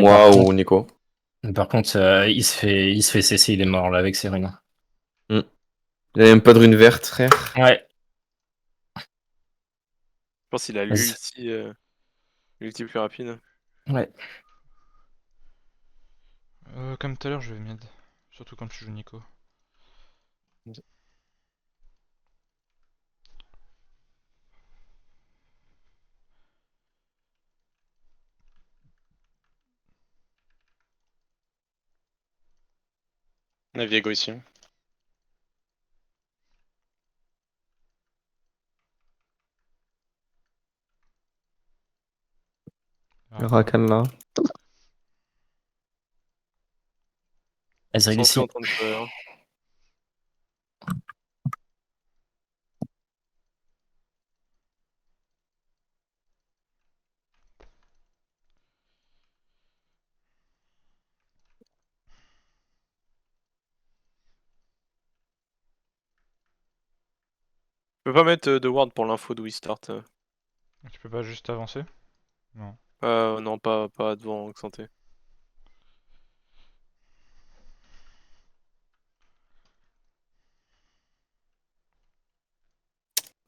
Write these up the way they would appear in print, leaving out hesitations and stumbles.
moi par ou Nico. Par contre, il se fait cesser, il est mort là avec ses runes. Hmm. Il a même pas de rune verte, frère. Ouais, Je pense qu'il a vas-y. l'ulti plus rapide. Ouais. Comme tout à l'heure, je vais mid. Surtout quand tu joues Nico. On a Viego ici. Ah, Rakan là. Ezreal Santé ici. en train de crever. Hein. Je peux pas mettre de ward pour l'info d'où il start. tu peux pas juste avancer? Non. Non, pas devant Santé.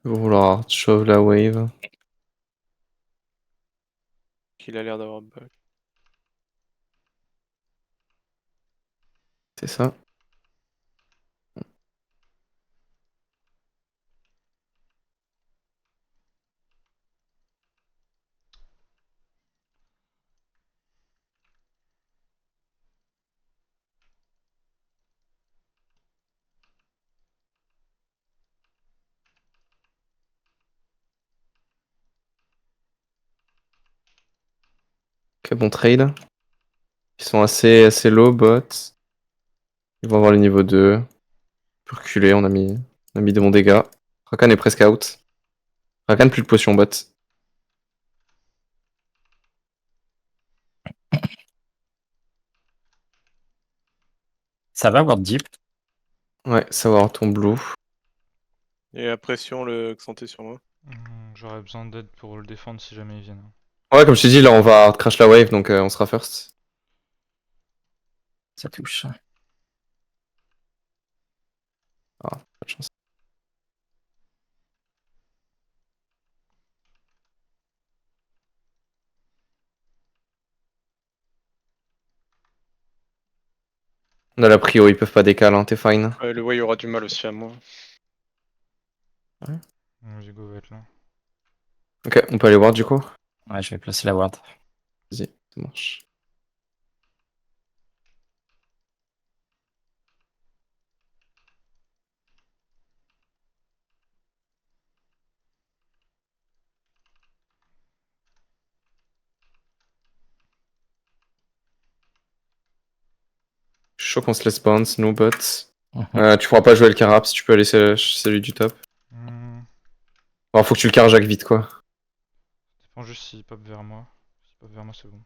Il va vouloir shove la wave. Qu'il a l'air d'avoir bug. C'est ça. Ok, bon trade. Ils sont assez low, bot. Ils vont avoir le niveau 2. On peut reculer, on a mis de bons dégâts. Rakan est presque out. Rakan plus de potion bot. Ça va, Ward Deep. Ouais, savoir ton blue. Et la pression le Santé sur moi. J'aurais besoin d'aide pour le défendre si jamais ils viennent. Ouais, comme je t'ai dit, là on va crash la wave, donc on sera first. Ça touche. Ah, pas de chance. On a la prio, ils peuvent pas décaler, hein, t'es fine. Le Way aura du mal aussi à moi. Viego va être là. Ok, on peut aller voir du coup. Ouais, je vais placer la Ward. Vas-y, ça marche. Je suis chaud qu'on se laisse bounce, nous bots. Mhm. Tu pourras pas jouer le carap si tu peux aller celui du top. Alors faut que tu le carres Jacques vite quoi. Dépend juste s'il pop vers moi. S'il pop vers moi, c'est bon.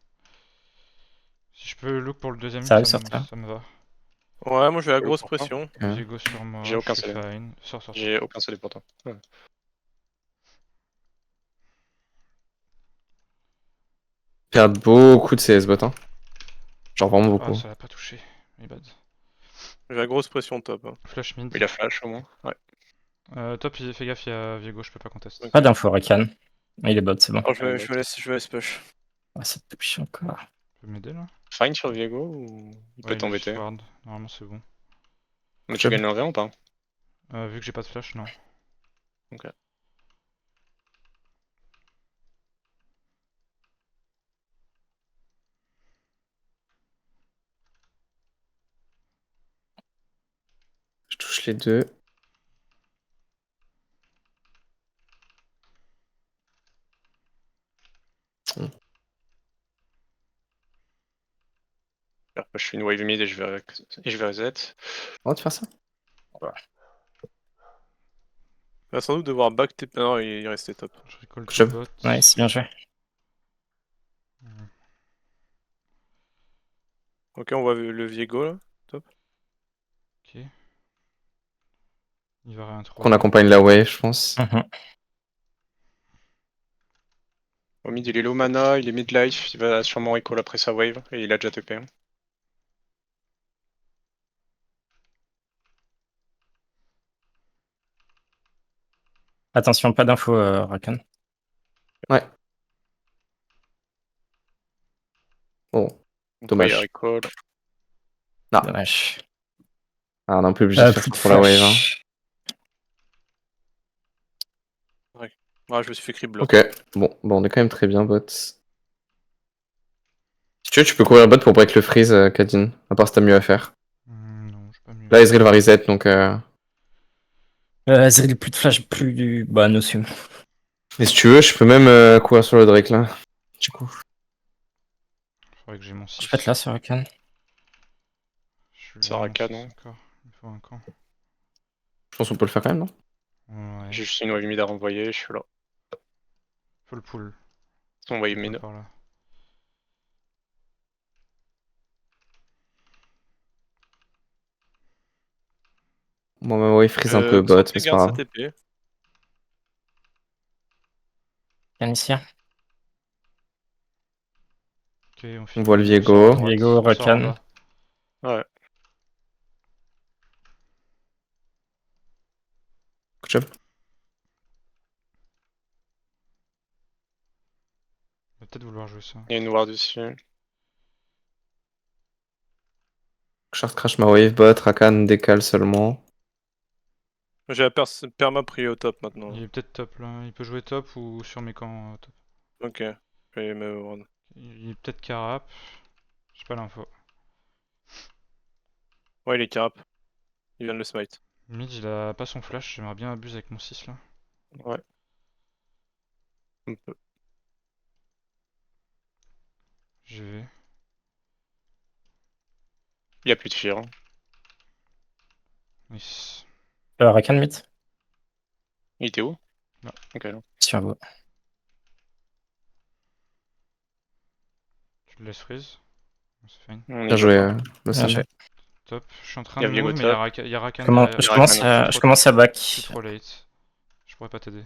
Si je peux look pour le deuxième, Ça arrive sur toi. ça me va. Ouais, moi j'ai la Et grosse pourquoi pression. Ok. Viego sur moi, J'ai je aucun suis CD. fine. Sors. J'ai aucun CD pour toi. Ouais. Perdre beaucoup de CS bot, hein. Genre vraiment Ah, beaucoup. ça l'a pas touché. My bad. J'ai la grosse pression top. Hein. Flash mid. Il a flash au moins. Ouais. Top, fais gaffe, il y a Viego, je peux pas contester. Pas d'info, Rakan. Il est bot, c'est bon. Alors je me laisse push. Ah, ça touche encore. Tu peux m'aider là? Fine sur Viego ou il peut Ouais, il veut juste t'embêter? ward. Normalement, c'est bon. Mais tu gagnes le 1v1 ou pas? Vu que j'ai pas de flash, non. Ok. Je touche les deux. Je fais une wave mid et je vais reset. On va te faire ça? Il va sans doute devoir back TP. Non, il restait top. Je recall Good tout job. bot. Ouais, c'est bien joué. Ok, on voit le Viego là. Top. Ok. Il va rien Qu'on trop. accompagne la wave, je pense. Mhm. Au mid, il est low mana, il est mid-life, il va sûrement recall après sa wave, et il a déjà TP. Attention, pas d'infos, Rakan. Ouais. Bon, Donc, ouais, il dommage. recall. Ah. Dommage. Ah, on est un peu obligé de faire Plus ça de pour la wave. Hein. flash. Ah, je me suis fait crib Ok, bon, on est quand même très bien, bot. Si tu veux, tu peux courir bot pour break le freeze, Kadin. À part si t'as mieux à faire. Non, j'ai pas mieux. Là, Ezreal va reset, donc... Zeril, plus de flash, plus du. Bah, Nosum. Et si tu veux, je peux même courir sur le Drake, là. Du coup. Faudrait que j'ai mon 6. Je peux être là sur Rakan. Je suis Ça là, mon Rakan, 6 non encore. Il faut un camp. Je pense qu'on peut le faire quand même, non? Ouais. J'ai juste une wave mid à renvoyer, je suis là. Faut le pull. Son wave Pas mid. par là. Bon, bah, ouais, freeze un peu bot, mais c'est pas garde sa grave. TP. Canicia. Ok, on On finit. voit le On sort à Viego. droite, Viego, on sort en Rakan. bas. Ouais. Good job. On va peut-être vouloir jouer ça. Il y a une ward dessus. Shard crash ma wave bot, Rakan décale seulement. J'ai la perma pris au top maintenant. Il est peut-être top là. Il peut jouer top ou sur mes camps top. Ok. Je vais me rendre. Il est peut-être carap. J'ai pas l'info. Ouais, il est carap. Il vient de le smite. Mid, il a pas son flash. J'aimerais bien abuser avec mon 6 là. Ouais. On peut. J'y vais. Il y a plus de fear. Hein. Nice. Rakan mid. Il était où? Là. Ok, là. Sur vous. Tu le laisses freeze. C'est fine. On y Bien va joué, pas. le Bien Sun. joué. Top. Je suis en train Il y de a Viego move, mais il y a, top. il y a Rakan Je commence, derrière. je Rakan commence au à, top. je commence à Je back. suis trop late. Je pourrais pas t'aider.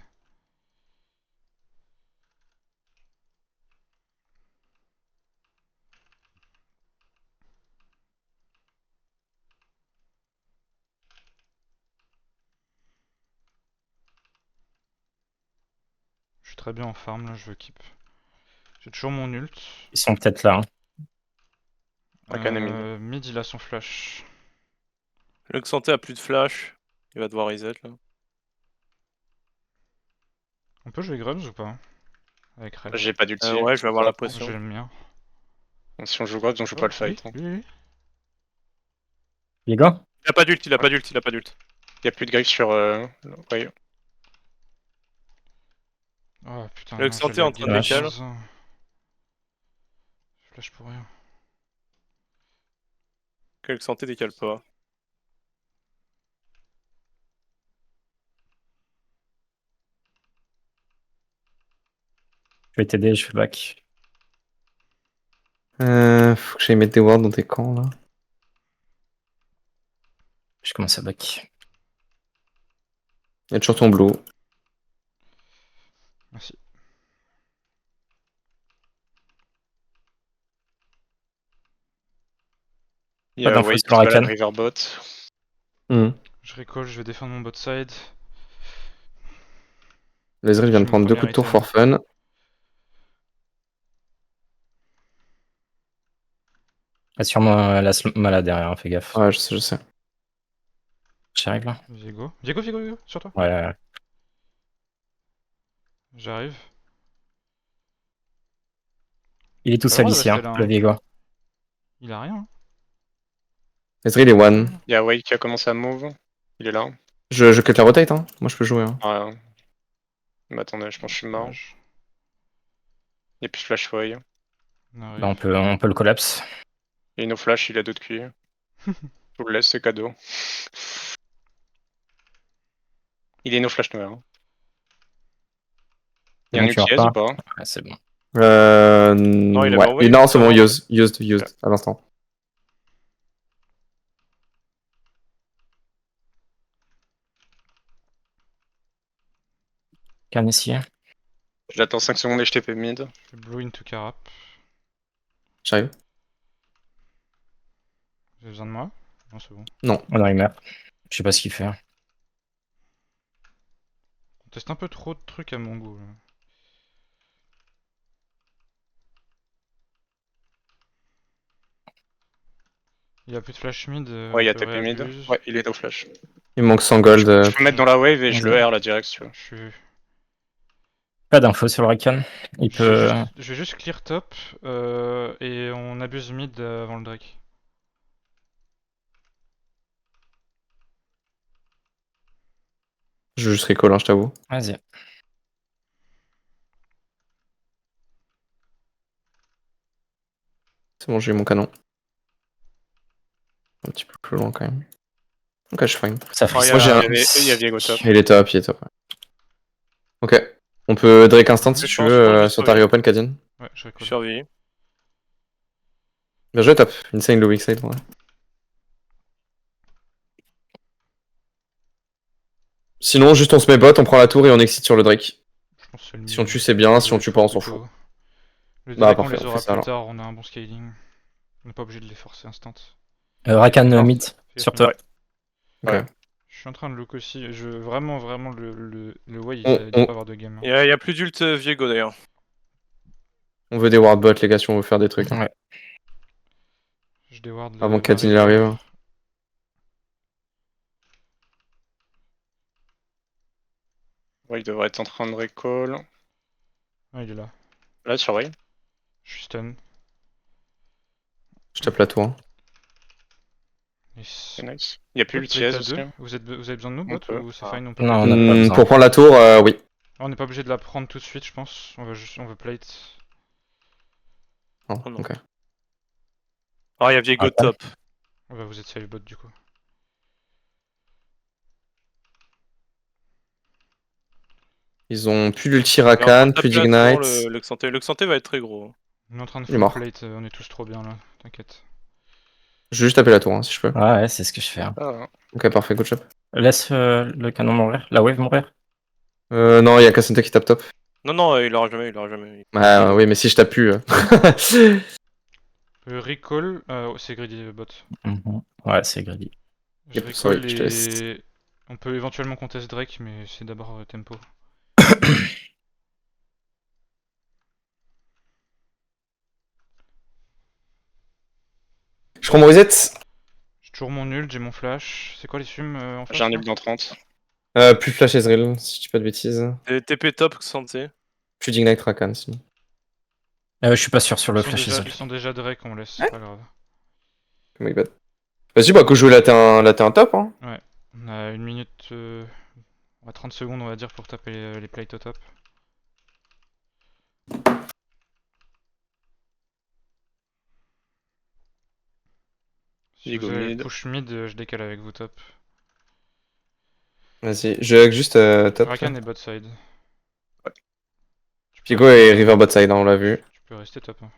Je suis très bien en farm là, je veux keep. J'ai toujours mon ult. Ils sont peut-être là. Hein. Rakan est mid. Mid, il a son flash. Le Xanté a plus de flash. Il va devoir reset là. On peut jouer Grubs ou pas? Avec Rel. J'ai pas d'ulti. Ouais, je vais avoir la Moi, pression. j'ai le mien. Si on joue Grubs, on joue pas le Oui, fight. Hein. oui. Viego. Il a pas d'ult, il a pas d'ult, il a pas d'ult. Il y a plus de griffe sur. Ouais. Oh putain, Le non, j'ai Xanté est en lagué train de à décaler. 15 ans. Je flash pour rien. Que le Xanté décale pas. Je vais t'aider, je fais back. Faut que j'aille mettre des wards dans tes camps, là. Je commence à back. Il y a toujours ton blue. Merci. Il y Pas a d'infos Wade sur qui se balade Rakan. Riverbot. Je recall, je vais défendre mon bot side. Ezreal vient J'ai de mon prendre 2 premier coups de tour item. for fun. Il y a sûrement la Mala derrière, hein, fais gaffe. Ouais, je sais. J'arrive là. Viego. Viego, sur toi. Ouais, ouais, ouais. J'arrive. Il est tout Pas le seul droit de ici, hein, rester là. le Hein. Viego. Il a rien. Hein. Ezreal est one. Il y a Wade qui a commencé à move. Il est là. Je cut la rotate, hein. Moi, je peux jouer. Hein. Ouais. Mais attendez, je pense que je suis mort. Dommage. Il y a plus de flash Wade. On Bah, arrive. on peut le collapse. Et nos flash, il a d'autres QI. Je vous le laisse, c'est cadeau. Il est no flash noir. Hein. Il y a un Donc tu ulti S ou repars. pas? Ouais, c'est bon. il avait Ouais. envoyé Non, c'est bon, justement. used, à l'instant. Can ici. J'attends 5 secondes et je TP mid. Je fais blue into carap. J'arrive. Vous avez besoin de moi? Non, c'est bon. Oh non, il meurt. Je sais pas ce qu'il fait. On teste un peu trop de trucs à mon goût, là. Il y a plus de flash mid. Ouais, il y a on peut TP mid. réabuse. Ouais, il est no flash. Il me manque 100 gold. Je peux mettre dans la wave et je le Vas-y. R là direct si tu veux. Je suis. Pas d'infos sur le Rakan. Il peut. Je vais juste clear top et on abuse mid avant le Drake. Je veux juste recall, hein, je t'avoue. Vas-y. C'est bon, j'ai eu mon canon. Un petit peu plus loin quand même. Ok, je suis fine. Ça Ah, fait Moi, j'ai un- Il y a Viego top. Il est top, il est top. Ouais. Ok. On peut Drake instant si Je tu pense, veux je pense, sur je ta vais- reopen, Kadin. Ouais, je Je recall. surveille. Bien joué, top. Insane low weak side, ouais. Sinon, juste on se met bot, on prend la tour et on exit sur le Drake. Je pense que c'est le Si on mieux. tue, c'est bien. Si on Le tue tour pas, on s'en plutôt. fout. Le Bah, Drake, parfait, on les on aura fait ça, plus alors. tard, on a un bon scaling. On n'est pas obligé de les forcer instant. Rakan D'accord. mid. Fais Sur gaffe, toi. Ok. Ouais. Je suis en train de look aussi. Vraiment, le way, il On- doit on- pas avoir de game. Il y a plus d'ult Viego d'ailleurs. On veut des ward bot, les gars, si on veut faire des trucs. Ouais. Je déward Avant la que Kadin il river. arrive. Ouais, il devrait être en train de recall. Ah, il est là. Là, sur wave. Je suis stun. Je tape la tour. Hein. Nice. C'est nice. Il y a plus Bot le plate TS à aussi. 2. Vous avez besoin de nous, On bot, peut. ou c'est Ah. fine, on peut Non, plate? on a pas besoin. Pour prendre la tour, oui. Ah, on n'est pas obligé de la prendre tout de suite, je pense. On veut plate. Non, Oh non. ok. Ah, il y a Viego Rakan. top. On va vous êtes safe bot du coup. Ils ont plus l'ulti Mais on Rakan, tape plus la tour, d'ignite. le Xanté. Le Xanté va être très gros. On est en train de Il est full mort. plate, on est tous trop bien là, t'inquiète. Je vais juste taper la tour, hein, si je peux. Ouais, ouais, c'est ce que je fais. Hein. Ah, Ok, parfait, good job. Laisse le canon mourir. La wave mourir. Non, il y a Cassante qui tape top. Non, non, il aura jamais, il aura jamais. Bah oui, mais si je tape plus. Recall, c'est greedy bot. Mhm. Ouais, c'est greedy. Je Yep, sorry, recall je te laisse. et... On peut éventuellement contest Drake, mais c'est d'abord tempo. Je prends mon reset. J'ai toujours mon ult, j'ai mon flash. C'est quoi les fumes en face j'ai un là nul dans 30. Plus flash Ezreal, si je dis pas de bêtises. TP top Xanté. Plus d'ignite Rakan, sinon. Je suis pas sûr sur le Ils flash isolé. sont déjà Drake, on laisse, c'est pas grave. Oh my bad. Vas-y, bah, que je joue là, t'es un top, hein. On a une minute... On a 30 secondes on va dire pour taper les plates au top. Si Viego vous avez mid. push mid, je décale avec vous top. Vas-y, je hug juste top. Rakan est bot side. Ouais. Tu peux Pigo rester- et River bot side, hein, on l'a vu. Tu peux rester top. Hein.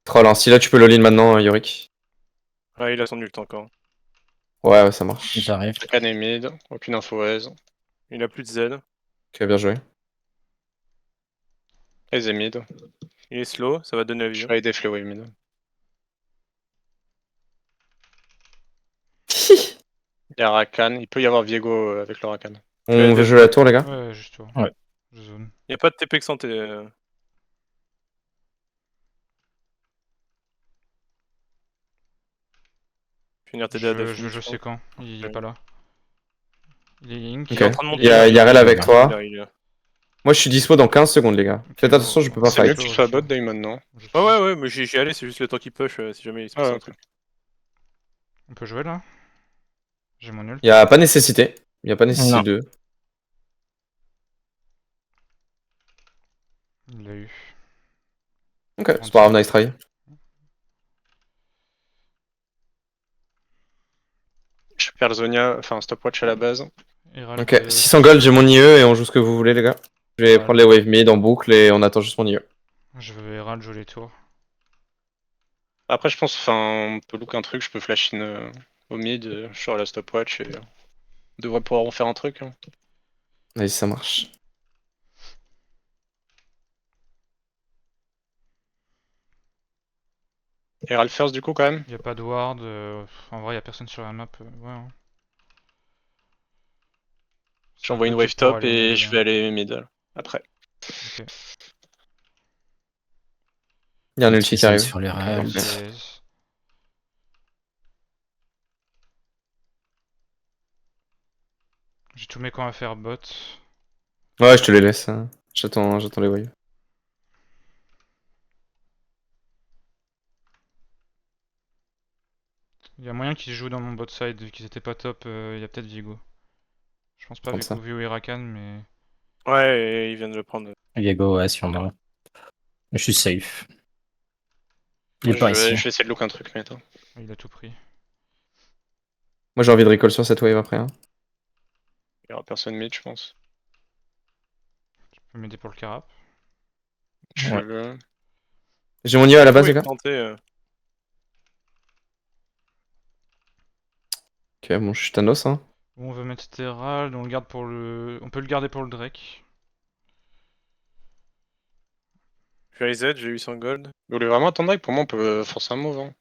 Troll, hein. Si là tu peux l'all-in maintenant, Yorick. Ah, il a son ult encore. Ouais, ça marche. J'arrive. Rakan est mid. Aucune info aise. Il a plus de Z. Ok, bien joué. Aise est mid. Il est slow, ça va donner la Je vision. vais aider Fleway mid. Il y a Rakan. Il peut y avoir Viego avec le Rakan. On veut jouer la tour, les gars. Ouais, juste toi. Ouais. Je zone. Il n'y a pas de TP Xanté. Finir TD à Je sais quand, il est pas là. Il est link. Ok. Il est en train de monter. Il y a Rel avec Il est toi. là, il est là. Moi je suis dispo dans 15 secondes, les gars. Faites attention, je peux pas C'est mieux fight. que tu sois bot Daemon, non? Ouais, mais j'y allé, c'est juste le temps qu'il push si jamais il se passe Ah, un ok. truc. On peut jouer là? J'ai mon ult. Y a pas nécessité. Y a pas nécessité Non. de. Il l'a eu. Ok, c'est pas grave, nice try. Je perds Zonia, enfin stopwatch à la base. Herald, Ok, 600 gold, j'ai mon IE et on joue ce que vous voulez, les gars. Je vais Ouais. prendre les wave mid en boucle et on attend juste mon IE. Je vais Herald jouer les tours. Après, je pense, enfin, on peut look un truc, je peux flash in au mid, sur la stopwatch et On devrait pouvoir en faire un truc. Hein. Vas-y, ça marche. Et Ralph first du coup quand même. Y a pas de ward. En vrai, y a personne sur la map. Ouais. Hein. C'est J'envoie un une peu wave pour top aller et mid, je là. vais aller mid après. Ok. Il y a un ulti qui arrive. Sur les Ok, rêves. CS. J'ai tous mes camps à faire bot. Ouais, je te les laisse. Hein. J'attends les waves. Y a moyen qu'ils jouent dans mon bot side vu qu'ils étaient pas top. Y a peut-être Viego. Je pense pas Prendre ça. Viego et Rakan, mais. Ouais, et ils viennent de le prendre. Viego, ouais, sûrement. Je suis safe. Il est Je pas vais ici. essayer de look un truc mais attends. Il a tout pris. Moi, j'ai envie de recall sur cette wave après. Hein. Il y aura personne mid je pense. Tu peux m'aider pour le carap. Je Ouais. veux... J'ai mon niveau à la base, les gars. Planté, Ok, bon, je suis Thanos. Hein. Bon, on veut mettre Terral, on le garde pour le. On peut le garder pour le Drake. Je suis reset, j'ai 800 gold. Vous voulez vraiment attendre Drake? Pour moi on peut forcer un move. Hein.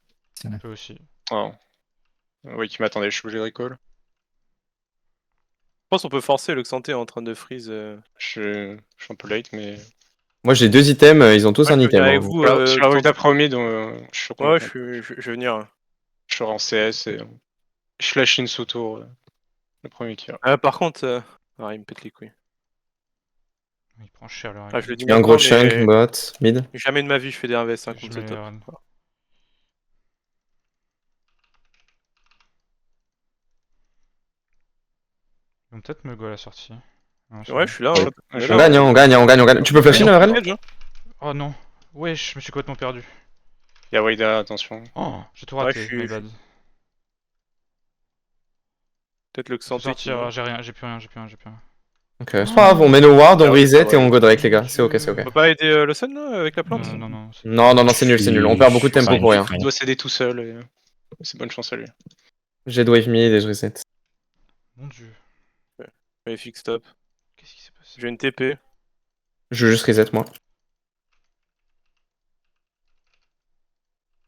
On peut aussi. Ah. Oui qui m'attendait, je suis obligé de recall. Je pense qu'on peut forcer, le Xanté est en train de freeze. Je suis un peu late mais... Moi, j'ai 2 items. Ils ont tous Ouais, un je vais venir item. avec Hein. vous. Voilà, sur la wave Xanté. d'après au mid, je suis Ouais, content. je vais venir. Je serai en CS et je flash in sous tour. Le premier qui a. Ah, par contre, ah, il me pète les couilles. Il prend cher le Ah, Rakan. je le dis Il y a un gros maintenant, chunk, mais bot, mid. jamais de ma vie je fais des 1v5 Je contre mets ce les top. runs. Ils vont peut-être me go à la sortie. Non, c'est Ouais, bon. je suis là. Ouais. Hein. Je On est suis là, On hein. gagne, hein, on gagne, on gagne, on gagne. Tu peux flasher, Ouais, Narel? Edge, hein. Oh non. Wesh, je me suis complètement perdu. Il y a Wada, attention. Oh, j'ai tout Ouais, raté, je suis- my bad. Peut-être le Je vais Xanté qui sortir, monte. j'ai rien, j'ai plus rien, j'ai plus rien, j'ai plus rien. Ok, c'est pas grave, on met nos wards, on Ah ouais, reset ouais. et on go Drake, les gars. Mon C'est ok, c'est Dieu. ok. On peut pas aider le Sun là avec la plante? Non, non, c'est- Non, non, non, c'est nul, c'est nul. On perd beaucoup de tempo Ouais, pour rien. Il doit céder tout seul et c'est bonne chance à lui. J'ai de wave mid et je reset. Mon Dieu. Allez, fixe top. Qu'est-ce qui s'est passé? J'ai une TP. Je veux juste reset, moi.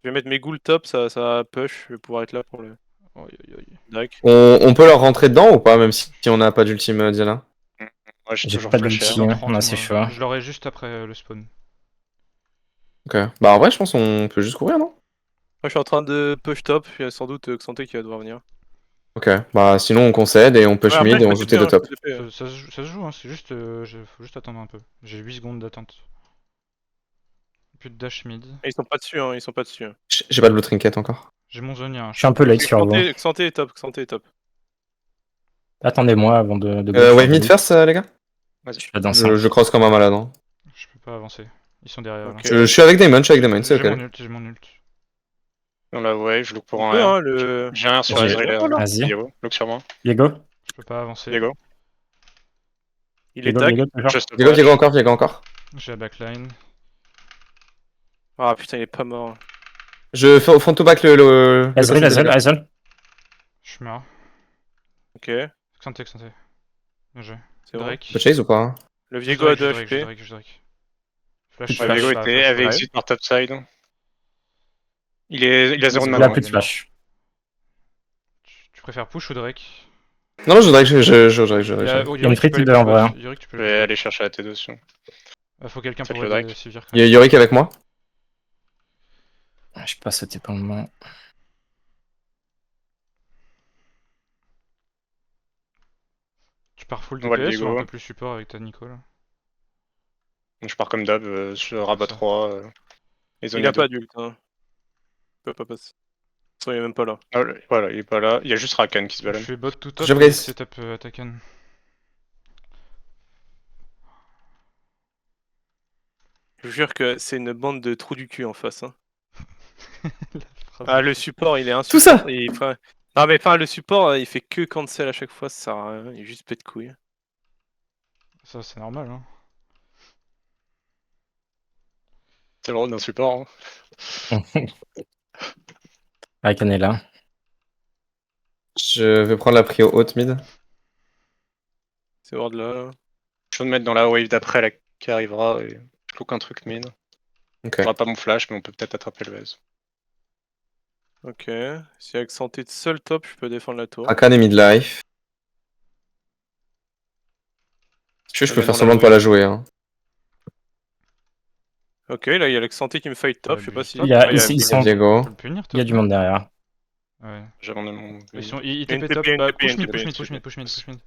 Je vais mettre mes ghouls top, ça va push. Je vais pouvoir être là pour le Aïe aïe aïe. Drake. On peut leur rentrer dedans ou pas, même si on n'a pas d'ultime Diana? Moi j'ai J'ai toujours pas flashé. d'ulti. hein. Ouais, 30, on a assez moi. chaud. Je l'aurai juste après le spawn. Ok. Bah, en vrai, je pense qu'on peut juste courir, non? Moi je suis en train de push top. Il y a sans doute Xanté qui va devoir venir. Ok. Bah, sinon, on concède et on push Ouais, après, mid je et on peux joue TP, T2 hein, top. je peux TP, hein. Ça se joue, hein, c'est juste. Faut juste attendre un peu. J'ai 8 secondes d'attente. Plus de dash mid. Et ils sont pas dessus, hein, ils sont pas dessus. Hein. J'ai pas de blue trinket encore. J'ai mon zonia. Hein, Je suis un peu late sur vous. Xanté est top, Xanté est top. Attendez-moi avant de go. Wave mid first, les gars? Je suis là dans 5. Je cross comme un malade. Hein. Je peux pas avancer. Ils sont derrière. Ok. Là. Je suis avec Damon, c'est ok. J'ai mon ult, j'ai mon ult. Dans la wave, je look pour On un peut, R. hein, le... J'ai rien sur J'ai- Ezreal. Vas-y. Diego, look sur moi. Diego. Je peux pas avancer. Diego. Il est Diego, tag. Diego, toujours. Just a Diego, flash. Diego encore. J'ai la backline. Ah putain, il est pas mort. Je fais au front to back le Ezreal, passé, les gars. Ezreal. Je meurs. Ok, Xanté. Bien joué. c'est bon. Drake. Peut chase ou pas? Le Viego a 2 Je HP. Drake. Plus Flash. de Ouais, Diego flash. était avec Ouais. exit par topside. Il a 0 de Il a mana. plus de flash. Tu préfères push ou Drake? Non, non, je voudrais que je Il y a Il y a une free de en vrai. Hein. Yorick, tu peux Je le vais push. aller chercher la T2 dessus. Faut quelqu'un Faites pour le aider Drake. Sivir quand Il y a même. Yorick avec moi. Je peux pas sauter pour le moment. Tu pars full On voit le DPS ou un Diego. peu plus support avec ta Nicole? Je pars comme d'hab, je rabat Ça. 3. Et Il Zonia a 2. pas d'ult. Hein. Il peut pas passer. De toute façon, il est même pas là. Ah, voilà, il est pas là. Il y a juste Rakan qui se Je balade. fais bot tout top Je et brise. setup Attacken. Je vous jure que c'est une bande de trous du cul en face. Hein. La phrase. Ah, le support, il est Tout insupportable. ça Il fait... Non, mais enfin, le support, il fait que cancel à chaque fois, ça sert à rien. Il est juste pète couille. Ça, c'est normal, hein. C'est le rôle d'un support. Hein. Rakan est là. Je vais prendre la prio haute mid. Ces wards là. Je peux me mettre dans la wave d'après là, qui arrivera et je look un truc mid. Ok. J'aurai pas mon flash, mais on peut peut-être attraper le vase. Ok. Si avec santé de seul top, je peux défendre la tour. Rakan est midlife. Si tu veux, je peux Même faire dans semblant de la pas la wave. jouer. Hein. Ok, là il y a Alexanté qui me fight top, Ouais, je sais pas but si. top. Il y a- Ah, ils Il y a sont- Diego. On peut le punir, Il y a du monde derrière. Ouais. J'abandonne mon. Il Il y a une TP top. TP, une Bah, TP, push une mid, TP, push une mid, push TP. mid, push mid, push mid.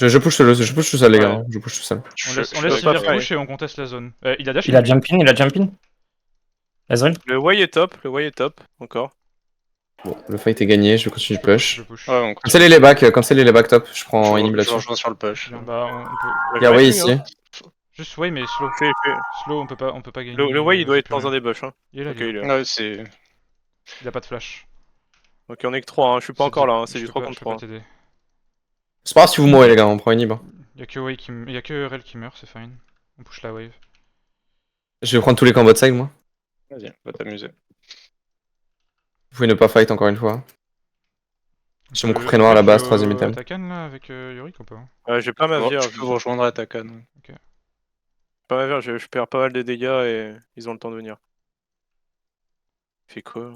Je push tout seul, les gars. Ouais. Hein. Je push tout seul. On Je laisse peux pas Sylvia faire. push et on conteste la zone. Il a dash. Il a jump in, il a jump in. Ezreal? Le way est top, le way est top, encore. Bon, le fight est gagné, je vais continuer de push. Je push. Ouais, on Comme c'est les backs, comme c'est les back top, je prends inhib je là-dessus. rejoins sur le push. Bien, bah, on peut. Il y a Ouais, Way je ici. suis, hein. Juste way, mais slow. Fais. Slow, on peut pas gagner. Le way il doit j'ai être plus dans rien. un des bush. Hein. Il est là, Ok, il est il là. est là. Ouais, c'est. Il a pas de flash. Ok, on est que 3, hein. Je suis pas encore là, hein. c'est Je du peux 3 pas- contre Je peux pas 3. t'aider. C'est pas grave si vous mourrez, les gars, on prend inhib. Hein. Y'a que Way qui y a que Rel qui meurt, c'est fine. On push la wave. Je vais prendre tous les camps bot side, moi. Vas-y, va t'amuser. Vous pouvez ne pas fight encore une fois. J'ai mon Euh, couperet noir à la tu base, veux troisième item. Attacan là avec Yorick ou pas? J'ai pas ma Bon, vierge. je peux vous rejoindre à ta canne. Pas ma vierge, je perds pas mal de dégâts et ils ont le temps de venir. Il fait quoi là?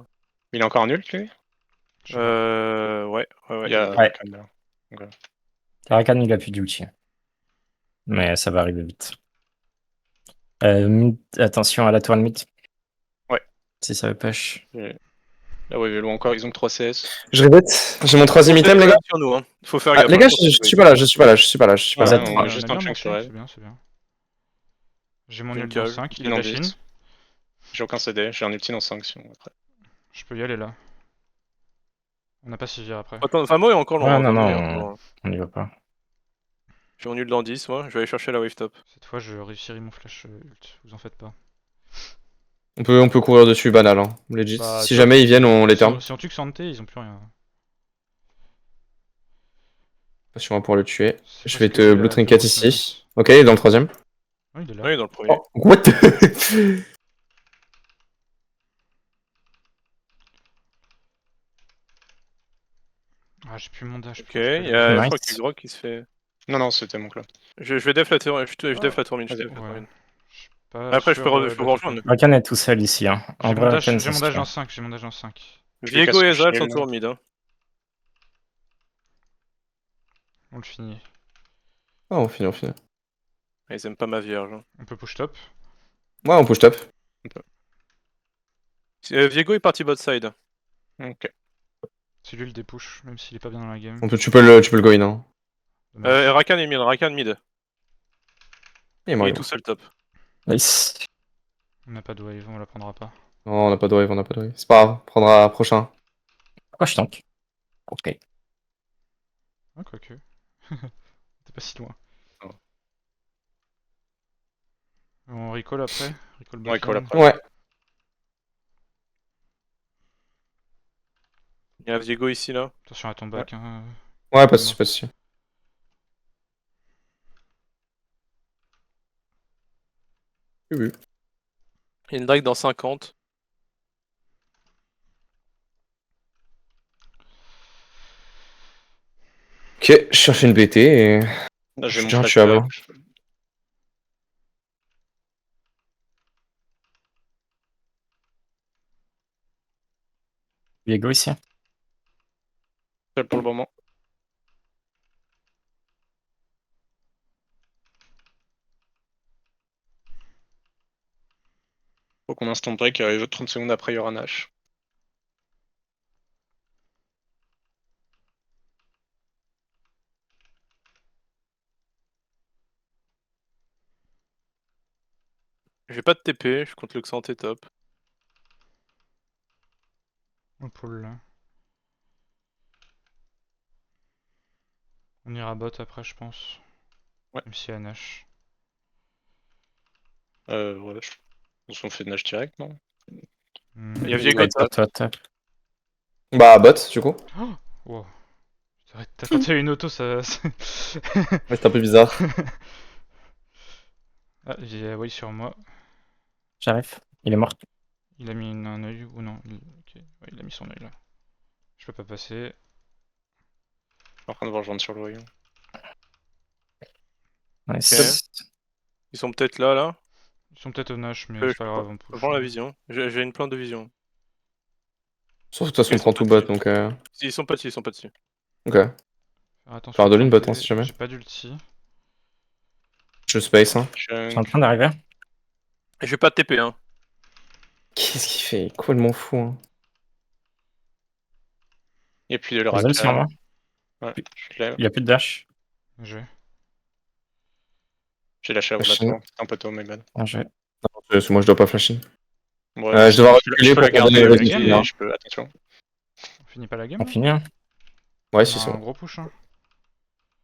Il est encore nul, lui Ouais. Il y a Ouais. Rakan, là. Ok. Rakan, il a plus d'ulti. Mais ça va arriver vite. Attention à la tourne mid. Ouais. Si ça veut push. Là, ouais, Vélo encore, ils ont que 3 CS. Je répète, j'ai mon troisième item, les gars. Sur nous, hein. Faut faire Ah, gaffe. les gars, hein, je suis pas là, je suis pas là, je suis pas là, je suis pas Ouais, là. êtes on trois. met juste On a un bien chunk sur manqué, elle. c'est bien, c'est bien. J'ai mon J'ai ult une dans cage. 5, il Il est en dash in. vite. J'ai aucun CD, j'ai un ulti dans 5 si on après. Je peux y aller là. On n'a pas Sylvia après. Attends, enfin moi est encore Ouais, loin. non, Fameux est non, encore loin. on y va pas. Je suis en nul dans 10, moi. Je vais aller chercher la wave top. Cette fois, je réussirai mon flash ult, vous en faites pas. On peut courir dessus, banal, hein. Legit. Bah, Si top. jamais ils viennent, on les turn. Si on tue que Santé, ils ont plus rien. Attention, on va pouvoir le tuer. C'est Je parce vais qu'il te a blue deux trinket grosses ici. menaces. Ok, il est dans le troisième. Oh, il est là. Oui, dans le premier. Oh, what the... Ah, j'ai plus mon dash. Ok, pourquoi je peux il y aller a, je Nice. crois qu'il y a Grog qui se fait. Non, c'était mon club. Je vais def la tour, je def la tour mine, je Vas-y. def la tour Ouais. mine. Je suis pas Après, je sûr, peux de vous la rejoindre. TP. Rakan est tout seul ici. Hein. En J'ai vrai, mon dash, Rakan, j'ai mon c'est dash dans sûr. 5, j'ai mon dash dans 5. Viego casse et le Ezreal shield. sont tour mid. Hein. On le finit. Oh, on finit, on finit. Ils aiment pas ma vierge. Hein. On peut push top. Ouais, on push top. Viego est parti bot side. Ok. C'est lui le dépush, même s'il est pas bien dans la game. Tu peux le go in, hein. Dommage. Rakan est mid, Rakan mid. Il est Il mort, est il est tout mort. seul top. Nice. On n'a pas de wave, on la prendra pas. Non, on n'a pas de wave, on n'a pas de wave. C'est pas grave, on prendra prochain. Pourquoi je tank? Ok. Ah, quoique. T'es pas si loin. Oh. On recall après? Recall On recall bottom. après. Ouais. Il y a Viego ici là. Attention à ton back. Hein. Ouais, pas de soucis, pas de soucis. Oui, oui. Il y a une drag dans 50. Ok, je cherche une BT et... Là, Je j'ai suis mon déjà flash intuable. back. Viego ici. Seul pour le moment. Faut qu'on instant break, 30 secondes après, il y aura Nash. J'ai pas de TP, je compte le Xanté top. On pull là. On ira bot après, je pense. Ouais. Même si y a Nash. Ouais, on s'en fait de Nash direct, non Il y a Viego Viego est top. Top. Bah, bot, du coup. Oh wow. Quand t'as une auto, ça. Ouais, c'est un peu bizarre. Ah, j'ai Way sur moi. J'arrive. Il est mort. Il a mis un œil ou non Ok, ouais, il a mis son œil là. Je peux pas passer. Je suis en train de vous rejoindre sur le voyant. Nice. Ils sont peut-être là. Ils sont peut-être au Nash, mais Je c'est pas grave, on push. prends la vision. J'ai une plante de vision. Sauf de toute façon, on prend tout bot, donc Ils sont pas dessus, ils sont pas dessus. ok. Faire attention. Faire de l'une bot, planter. hein, si jamais. J'ai pas d'ulti. Je space, hein. Je suis en train d'arriver. Et je vais pas de TP, hein. Qu'est-ce qu'il fait? Il est complètement fou, hein. Et puis de le Désolé, c'est racal. moi. Ouais, je lève. Il y a plus de dash. J'ai. J'ai lâché la roue Machine. là-dedans. C'est un poteau, my bad. Ah, j'ai- Moi, je dois pas flasher. Ouais, je dois je reculer peux la pour qu'on garder donne avec les game, lui, là. je peux. Attention. On finit pas la game On là finit. Hein. Ouais, On si, a c'est un bon. gros push, hein.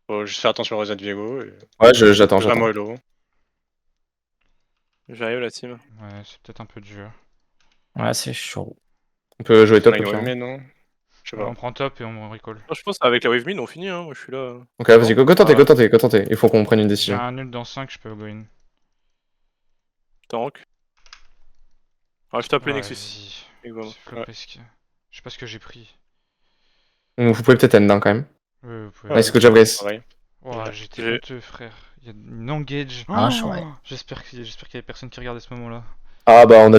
Faut juste faire attention au reset Viego. Et... Ouais, j'attends, Vraiment j'attends. hello. J'arrive la team. Ouais, c'est peut-être un peu dur. Ouais, c'est chaud. On peut jouer top, On a au pire. mais non. Je sais Ouais, pas. on prend top et on recall. Non, je pense qu'avec la wave mid, on finit, hein. Moi, je suis là. Ok, vas-y, go tenter, Ah. go tenter, go tenter. Il faut qu'on prenne une J'ai décision. un nul dans 5, je peux go in. Tank. Ah, je tape les Ouais, Nexus. vas-y. Évidemment. C'est flop Ouais. risque. Je sais pas ce que j'ai pris. Vous pouvez peut-être end down quand même. Vous pouvez. Nice, good job, guys. Pareil. Ouah, Ouais. j'étais J'ai- honteux, frère. Il y a une engage. Ah, ouais. J'espère qu'il y avait personne qui regardait ce moment-là. Ah bah, on a tout.